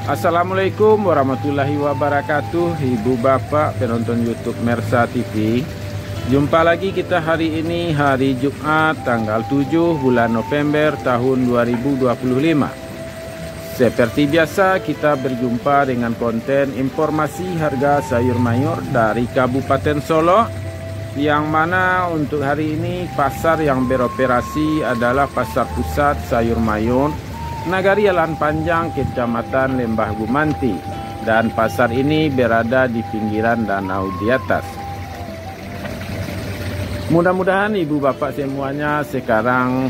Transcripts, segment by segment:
Assalamualaikum warahmatullahi wabarakatuh, Ibu Bapak penonton YouTube Mersa TV. Jumpa lagi kita hari ini, hari Jumat tanggal 7 bulan November tahun 2025. Seperti biasa kita berjumpa dengan konten informasi harga sayur mayur dari Kabupaten Solo, yang mana untuk hari ini pasar yang beroperasi adalah Pasar Pusat Sayur Mayur Nagari Jalan Panjang, Kecamatan Lembah Gumanti, dan pasar ini berada di pinggiran danau di atas. Mudah-mudahan ibu bapak semuanya sekarang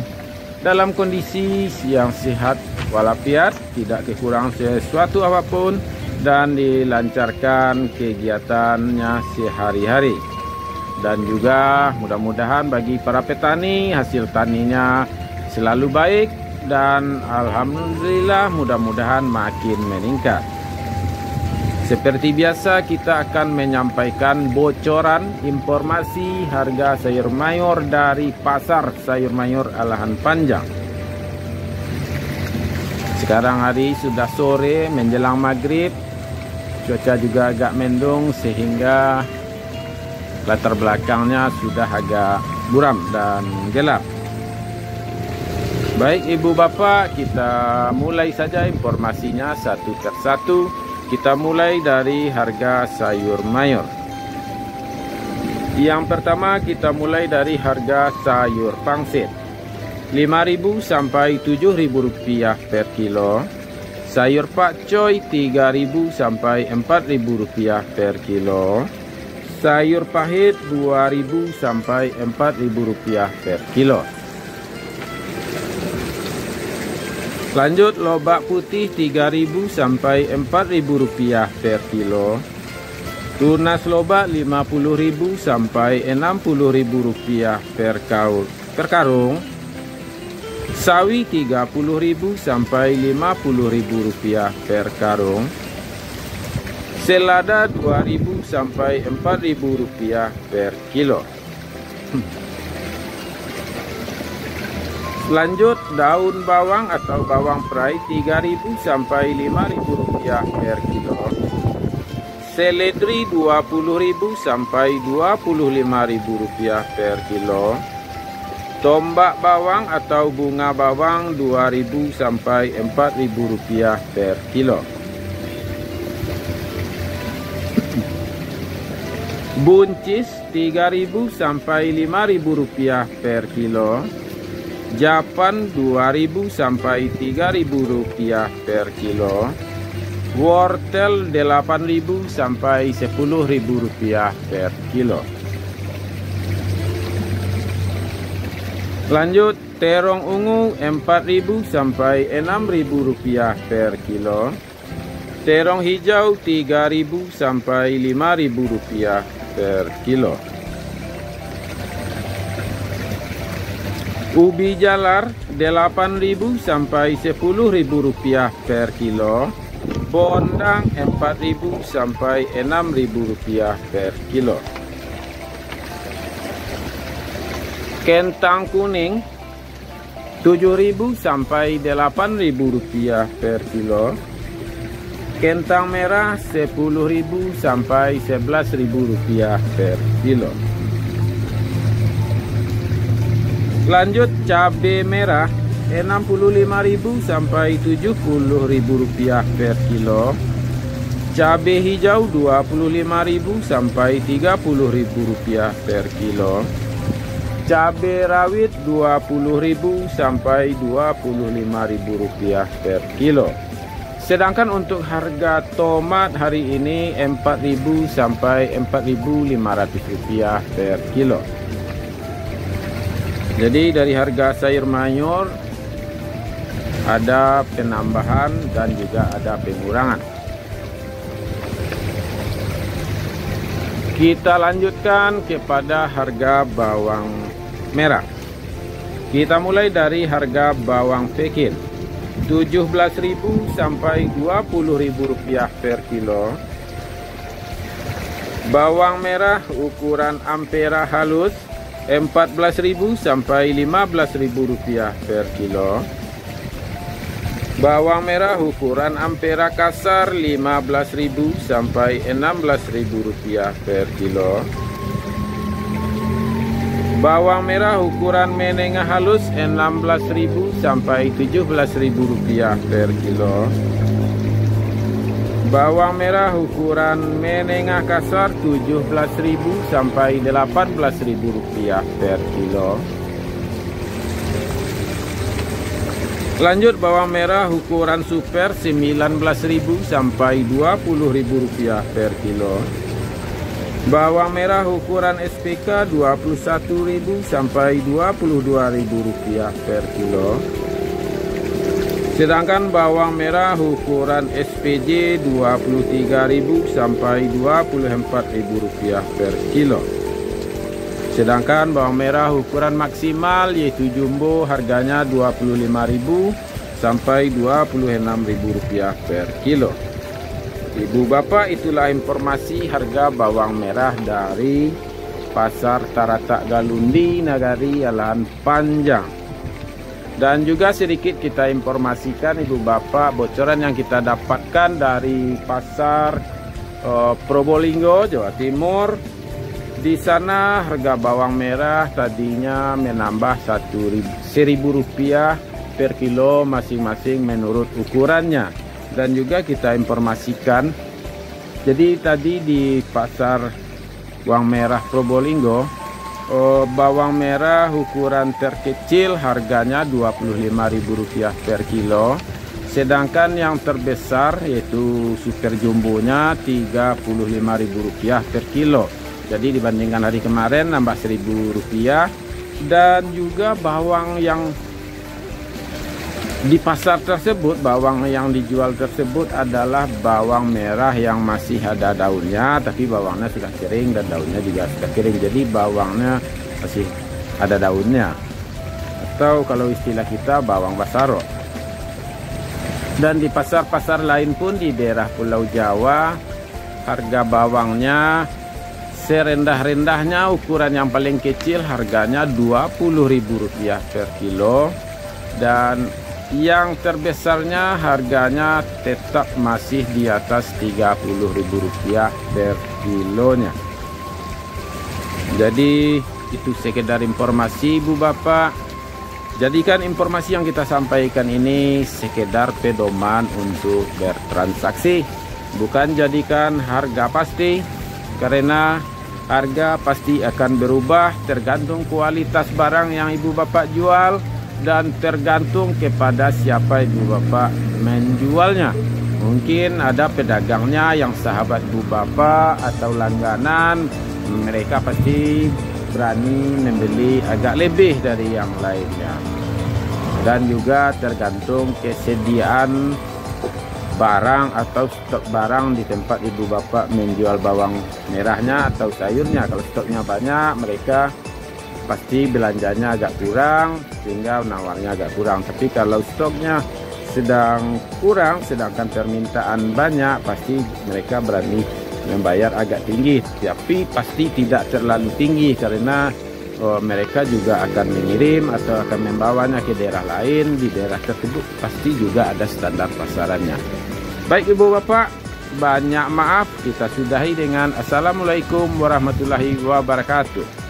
dalam kondisi yang sehat walafiat, tidak kekurangan sesuatu apapun, dan dilancarkan kegiatannya sehari-hari. Dan juga mudah-mudahan bagi para petani hasil taninya selalu baik, dan alhamdulillah mudah-mudahan makin meningkat. Seperti biasa kita akan menyampaikan bocoran informasi harga sayur mayur dari Pasar Sayur Mayur Alahan Panjang. Sekarang hari sudah sore menjelang maghrib, cuaca juga agak mendung sehingga latar belakangnya sudah agak buram dan gelap. Baik ibu bapak, kita mulai saja informasinya satu persatu. Kita mulai dari harga sayur mayur. Yang pertama kita mulai dari harga sayur pangsit, 5.000 sampai 7.000 rupiah per kilo. Sayur pakcoy 3.000 sampai 4.000 rupiah per kilo. Sayur pahit 2.000 sampai 4.000 rupiah per kilo. Lanjut lobak putih 3.000 sampai 4.000 rupiah per kilo. Tunas lobak 50.000 sampai 60.000 rupiah per karung. Sawi 30.000 sampai 50.000 rupiah per karung. Selada 2.000 sampai 4.000 rupiah per kilo. Lanjut daun bawang atau bawang perai 3.000 sampai 5.000 rupiah per kilo. Seledri 20.000 sampai 25.000 rupiah per kilo. Tombak bawang atau bunga bawang 2.000 sampai 4.000 rupiah per kilo. Buncis 3.000 sampai 5.000 rupiah per kilo. Japan 2.000 sampai 3.000 rupiah per kilo. Wortel 8.000 sampai 10.000 rupiah per kilo. Lanjut terong ungu 4.000 sampai 6.000 rupiah per kilo. Terong hijau 3.000 sampai 5.000 rupiah per kilo. Ubi jalar 8.000 sampai 10.000 rupiah per kilo. Bondang 4.000 sampai 6.000 rupiah per kilo. Kentang kuning 7.000 sampai 8.000 rupiah per kilo. Kentang merah 10.000 sampai 11.000 rupiah per kilo. Lanjut cabai merah 65.000 sampai 70.000 rupiah per kilo. Cabai hijau 25.000 sampai 30.000 rupiah per kilo. Cabai rawit 20.000 sampai 25.000 rupiah per kilo. Sedangkan untuk harga tomat hari ini 4.000 sampai 4.500 rupiah per kilo. Jadi dari harga sayur mayur ada penambahan dan juga ada pengurangan. Kita lanjutkan kepada harga bawang merah. Kita mulai dari harga bawang Pekin 17.000 sampai 20.000 rupiah per kilo. Bawang merah ukuran Ampera halus 14.000 sampai 15.000 rupiah per kilo. Bawang merah ukuran ampera kasar 15.000 sampai 16.000 rupiah per kilo. Bawang merah ukuran menengah halus 16.000 sampai 17.000 rupiah per kilo. Bawang merah ukuran menengah kasar 17.000 sampai 18.000 rupiah per kilo. Lanjut bawang merah ukuran super 19.000 sampai 20.000 rupiah per kilo. Bawang merah ukuran SPK 21.000 sampai 22.000 rupiah per kilo. Sedangkan bawang merah ukuran SPJ 23.000 sampai 24.000 rupiah per kilo. Sedangkan bawang merah ukuran maksimal yaitu jumbo harganya 25.000 sampai 26.000 rupiah per kilo. Ibu bapak, itulah informasi harga bawang merah dari Pasar Taratak Galundi, Nagari Alahan Panjang. Dan juga sedikit kita informasikan ibu bapak bocoran yang kita dapatkan dari Pasar Probolinggo, Jawa Timur. Di sana harga bawang merah tadinya menambah Rp1.000 per kilo masing-masing menurut ukurannya. Dan juga kita informasikan, jadi tadi di pasar bawang merah Probolinggo, bawang merah ukuran terkecil harganya Rp25.000 per kilo. Sedangkan yang terbesar yaitu super jumbonya Rp35.000 per kilo. Jadi dibandingkan hari kemarin nambah Rp1.000. Dan juga bawang yang di pasar tersebut, bawang yang dijual tersebut adalah bawang merah yang masih ada daunnya, tapi bawangnya sudah kering dan daunnya juga sudah kering. Jadi bawangnya masih ada daunnya, atau kalau istilah kita bawang basaro. Dan di pasar-pasar lain pun di daerah Pulau Jawa, harga bawangnya serendah-rendahnya ukuran yang paling kecil harganya Rp20.000 per kilo, dan yang terbesarnya harganya tetap masih di atas Rp30.000 per kilonya. Jadi itu sekedar informasi ibu bapak. Jadikan informasi yang kita sampaikan ini sekedar pedoman untuk bertransaksi, bukan jadikan harga pasti, karena harga pasti akan berubah tergantung kualitas barang yang ibu bapak jual dan tergantung kepada siapa ibu bapak menjualnya. Mungkin ada pedagangnya yang sahabat ibu bapak atau langganan, mereka pasti berani membeli agak lebih dari yang lainnya. Dan juga tergantung kesediaan barang atau stok barang di tempat ibu bapak menjual bawang merahnya atau sayurnya. Kalau stoknya banyak, mereka pasti belanjanya agak kurang sehingga nawarnya agak kurang. Tapi kalau stoknya sedang kurang sedangkan permintaan banyak, pasti mereka berani membayar agak tinggi, tapi pasti tidak terlalu tinggi karena mereka juga akan mengirim atau akan membawanya ke daerah lain. Di daerah tersebut pasti juga ada standar pasarannya. Baik ibu bapak, banyak maaf, kita sudahi dengan Assalamualaikum warahmatullahi wabarakatuh.